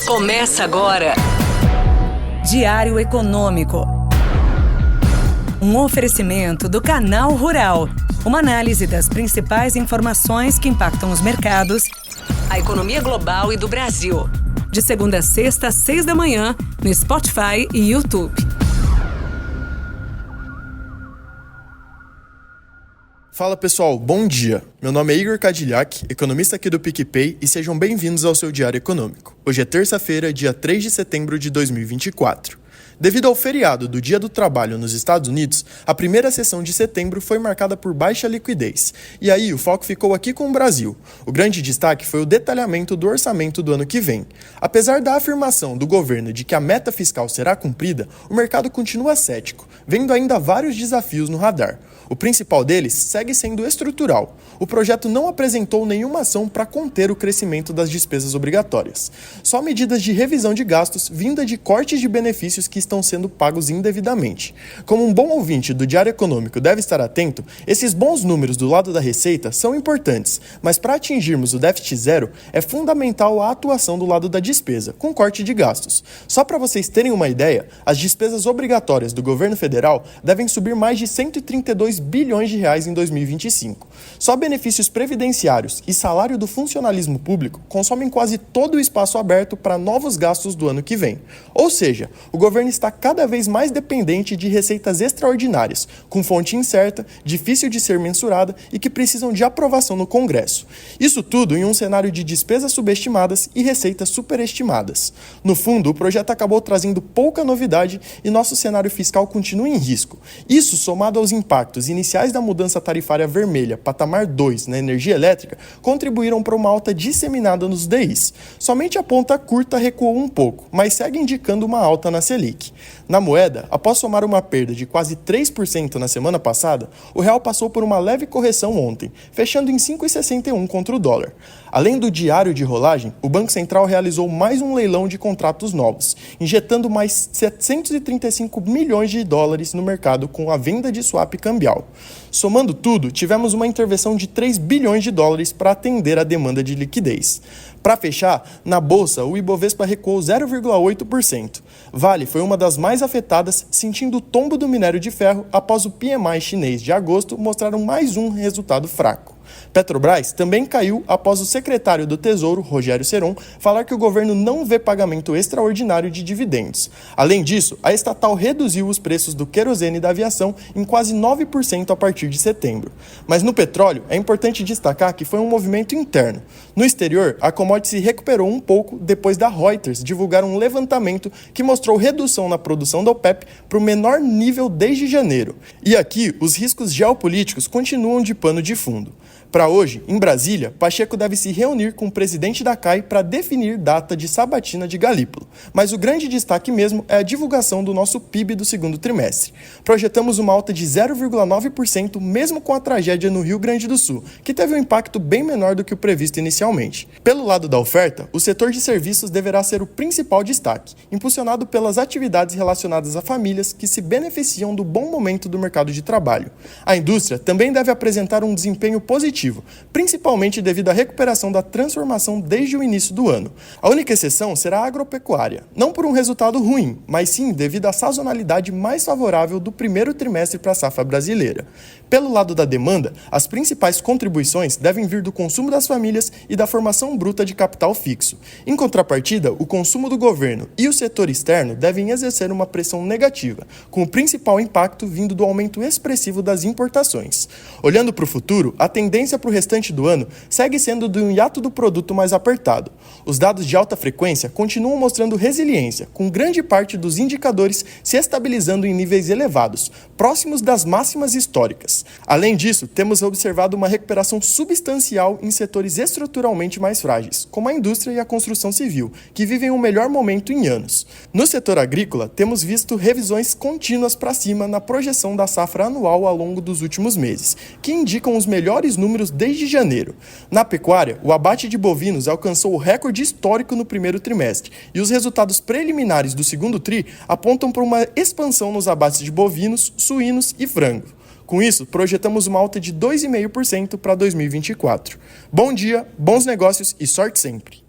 Começa agora. Diário Econômico. Um oferecimento do Canal Rural. Uma análise das principais informações que impactam os mercados, A economia global e do Brasil. de segunda a sexta, às 6 da manhã, no Spotify e YouTube. Fala pessoal, bom dia. Meu nome é Igor Cadilhac, economista aqui do PicPay, e sejam bem-vindos ao seu Diário Econômico. Hoje é terça-feira, dia 3 de setembro de 2024. Devido ao feriado do Dia do Trabalho nos Estados Unidos, a primeira sessão de setembro foi marcada por baixa liquidez. E aí, o foco ficou aqui com o Brasil. O grande destaque foi o detalhamento do orçamento do ano que vem. Apesar da afirmação do governo de que a meta fiscal será cumprida, o mercado continua cético, vendo ainda vários desafios no radar. O principal deles segue sendo estrutural. O projeto não apresentou nenhuma ação para conter o crescimento das despesas obrigatórias. Só medidas de revisão de gastos vinda de cortes de benefícios que estão sendo pagos indevidamente. Como um bom ouvinte do Diário Econômico deve estar atento, esses bons números do lado da receita são importantes, mas para atingirmos o déficit zero, é fundamental a atuação do lado da despesa, com corte de gastos. Só para vocês terem uma ideia, as despesas obrigatórias do governo federal devem subir mais de 132 bilhões de reais em 2025. Só benefícios previdenciários e salário do funcionalismo público consomem quase todo o espaço aberto para novos gastos do ano que vem. Ou seja, o governo está cada vez mais dependente de receitas extraordinárias, com fonte incerta, difícil de ser mensurada e que precisam de aprovação no Congresso. Isso tudo em um cenário de despesas subestimadas e receitas superestimadas. No fundo, o projeto acabou trazendo pouca novidade e nosso cenário fiscal continua em risco. Isso, somado aos impactos iniciais da mudança tarifária vermelha, patamar 2, na energia elétrica, contribuíram para uma alta disseminada nos DIs. Somente a ponta curta recuou um pouco, mas segue indicando uma alta na Selic. Na moeda, após somar uma perda de quase 3% na semana passada, o real passou por uma leve correção ontem, fechando em 5,61 contra o dólar. Além do diário de rolagem, o Banco Central realizou mais um leilão de contratos novos, injetando mais 735 milhões de dólares no mercado com a venda de swap cambial. Somando tudo, tivemos uma intervenção de 3 bilhões de dólares para atender a demanda de liquidez. Para fechar, na Bolsa, o Ibovespa recuou 0,8%. Vale foi uma das mais afetadas, sentindo o tombo do minério de ferro após o PMI chinês de agosto mostrar mais um resultado fraco. Petrobras também caiu após o secretário do Tesouro, Rogério Ceron, falar que o governo não vê pagamento extraordinário de dividendos. Além disso, a estatal reduziu os preços do querosene e da aviação em quase 9% a partir de setembro. Mas no petróleo, é importante destacar que foi um movimento interno. No exterior, a commodity se recuperou um pouco depois da Reuters divulgar um levantamento que mostrou redução na produção da OPEP para o menor nível desde janeiro. E aqui, os riscos geopolíticos continuam de pano de fundo. Para hoje, em Brasília, Pacheco deve se reunir com o presidente da CAI para definir data de sabatina de Galípolo. Mas o grande destaque mesmo é a divulgação do nosso PIB do segundo trimestre. Projetamos uma alta de 0,9% mesmo com a tragédia no Rio Grande do Sul, que teve um impacto bem menor do que o previsto inicialmente. Pelo lado da oferta, o setor de serviços deverá ser o principal destaque, impulsionado pelas atividades relacionadas a famílias que se beneficiam do bom momento do mercado de trabalho. A indústria também deve apresentar um desempenho positivo, principalmente devido à recuperação da transformação desde o início do ano. A única exceção será a agropecuária, não por um resultado ruim, mas sim devido à sazonalidade mais favorável do primeiro trimestre para a safra brasileira. Pelo lado da demanda, as principais contribuições devem vir do consumo das famílias e da formação bruta de capital fixo. Em contrapartida, o consumo do governo e o setor externo devem exercer uma pressão negativa, com o principal impacto vindo do aumento expressivo das importações. Olhando para o futuro, a tendência para o restante do ano segue sendo de um hiato do produto mais apertado. Os dados de alta frequência continuam mostrando resiliência, com grande parte dos indicadores se estabilizando em níveis elevados, próximos das máximas históricas. Além disso, temos observado uma recuperação substancial em setores estruturalmente mais frágeis, como a indústria e a construção civil, que vivem um melhor momento em anos. No setor agrícola, temos visto revisões contínuas para cima na projeção da safra anual ao longo dos últimos meses, que indicam os melhores números desde janeiro. Na pecuária, o abate de bovinos alcançou o recorde histórico no primeiro trimestre e os resultados preliminares do segundo tri apontam para uma expansão nos abates de bovinos, suínos e frango. Com isso, projetamos uma alta de 2,5% para 2024. Bom dia, bons negócios e sorte sempre!